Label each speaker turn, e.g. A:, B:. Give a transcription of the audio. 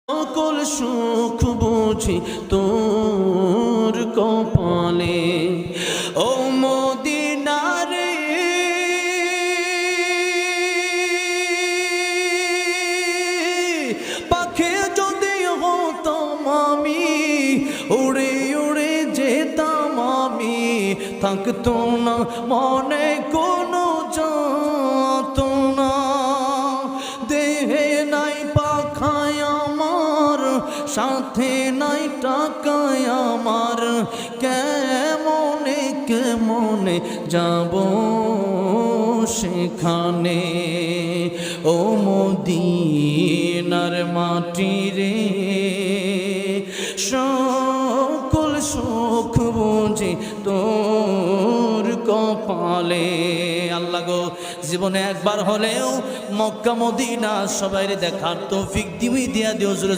A: সকল সুখ বুঝি তোর কপালে। ও মদিনারে পাখি যদি হতাম আমি, উড়ে উড়ে যেতাম আমি, থাকতো না মনে কোনো যাতনা। দেহে নাই পাখায় আমার, সাথে নাই টাকায় আমার, কেমনে কেমনে যাব সেখানে। ও মদিনার মাটি রে, সকল সুখ বুঝি তোর কপালে। আল্লাহ গো, জীবনে একবার হলেও মক্কা মদিনা সবাই দেখার তৌফিক দিবি দিয়া দিও।